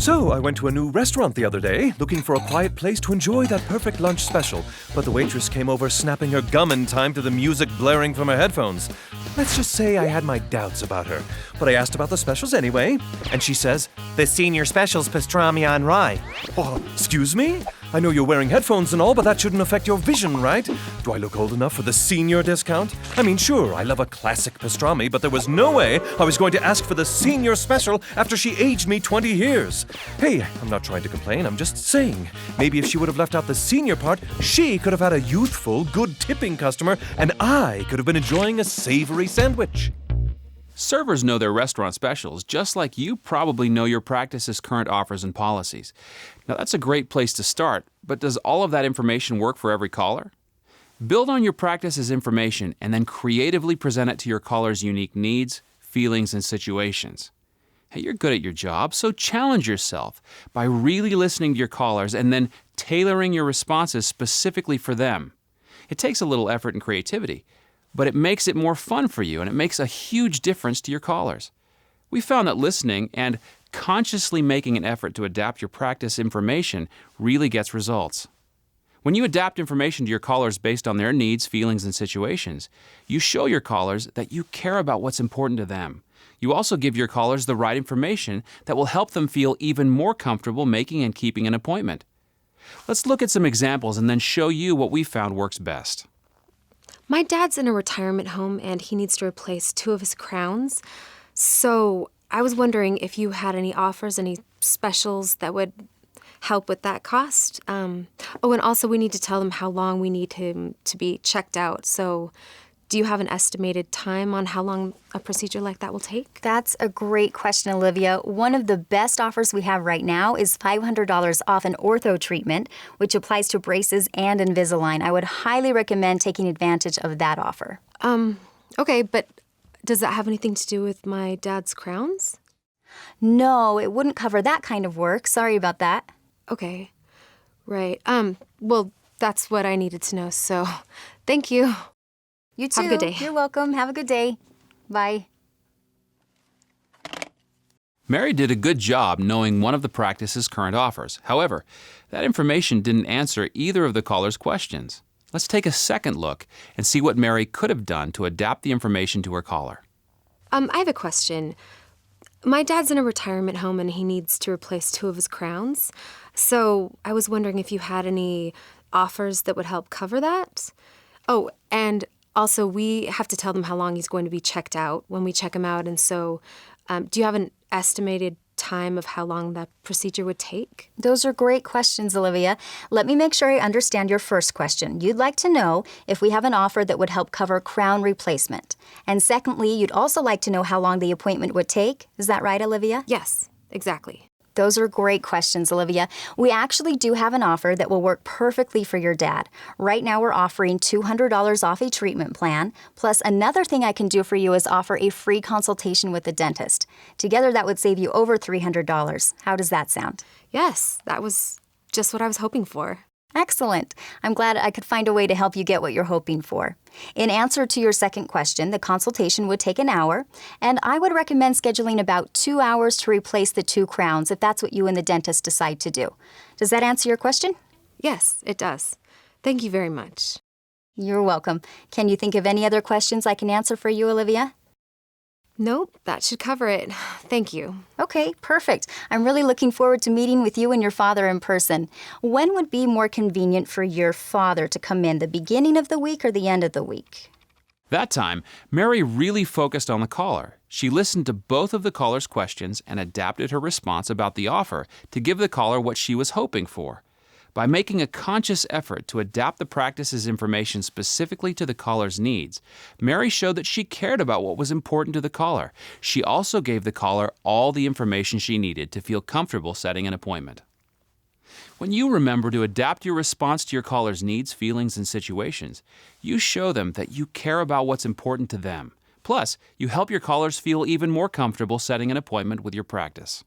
So, I went to a new restaurant the other day, looking for a quiet place to enjoy that perfect lunch special, but the waitress came over snapping her gum in time to the music blaring from her headphones. Let's just say I had my doubts about her, but I asked about the specials anyway, and she says, "The senior special's pastrami on rye." Oh, excuse me? I know you're wearing headphones and all, but that shouldn't affect your vision, right? Do I look old enough for the senior discount? I mean, sure, I love a classic pastrami, but there was no way I was going to ask for the senior special after she aged me 20 years. Hey, I'm not trying to complain, I'm just saying. Maybe if she would have left out the senior part, she could have had a youthful, good tipping customer, and I could have been enjoying a savory sandwich. Servers know their restaurant specials, just like you probably know your practice's current offers and policies. Now, that's a great place to start, but does all of that information work for every caller? Build on your practice's information and then creatively present it to your caller's unique needs, feelings, and situations. Hey, you're good at your job, so challenge yourself by really listening to your callers and then tailoring your responses specifically for them. It takes a little effort and creativity, but it makes it more fun for you and it makes a huge difference to your callers. We found that listening and consciously making an effort to adapt your practice information really gets results. When you adapt information to your callers based on their needs, feelings, and situations, you show your callers that you care about what's important to them. You also give your callers the right information that will help them feel even more comfortable making and keeping an appointment. Let's look at some examples and then show you what we found works best. My dad's in a retirement home and he needs to replace 2 of his crowns. So I was wondering if you had any offers, any specials that would help with that cost. And also we need to tell them how long we need him to be checked out. So do you have an estimated time on how long a procedure like that will take? That's a great question, Olivia. One of the best offers we have right now is $500 off an ortho treatment, which applies to braces and Invisalign. I would highly recommend taking advantage of that offer. Okay, but does that have anything to do with my dad's crowns? No, it wouldn't cover that kind of work. Sorry about that. Okay, right. Well, that's what I needed to know, so thank you. You too. Have a good day. You're welcome. Have a good day. Bye. Mary did a good job knowing one of the practice's current offers. However, that information didn't answer either of the caller's questions. Let's take a second look and see what Mary could have done to adapt the information to her caller. I have a question. My dad's in a retirement home and he needs to replace 2 of his crowns. So I was wondering if you had any offers that would help cover that. Oh, and also, we have to tell them how long he's going to be checked out when we check him out. And so, do you have an estimated time of how long that procedure would take? Those are great questions, Olivia. Let me make sure I understand your first question. You'd like to know if we have an offer that would help cover crown replacement. And secondly, you'd also like to know how long the appointment would take. Is that right, Olivia? Yes, exactly. Those are great questions, Olivia. We actually do have an offer that will work perfectly for your dad. Right now, we're offering $200 off a treatment plan. Plus, another thing I can do for you is offer a free consultation with the dentist. Together, that would save you over $300. How does that sound? Yes, that was just what I was hoping for. Excellent. I'm glad I could find a way to help you get what you're hoping for. In answer to your second question, the consultation would take an hour, and I would recommend scheduling about 2 hours to replace the 2 crowns if that's what you and the dentist decide to do. Does that answer your question? Yes, it does. Thank you very much. You're welcome. Can you think of any other questions I can answer for you, Olivia? Nope, that should cover it. Thank you. Okay, perfect. I'm really looking forward to meeting with you and your father in person. When would be more convenient for your father to come in, the beginning of the week or the end of the week? That time, Mary really focused on the caller. She listened to both of the caller's questions and adapted her response about the offer to give the caller what she was hoping for. By making a conscious effort to adapt the practice's information specifically to the caller's needs, Mary showed that she cared about what was important to the caller. She also gave the caller all the information she needed to feel comfortable setting an appointment. When you remember to adapt your response to your caller's needs, feelings, and situations, you show them that you care about what's important to them. Plus, you help your callers feel even more comfortable setting an appointment with your practice.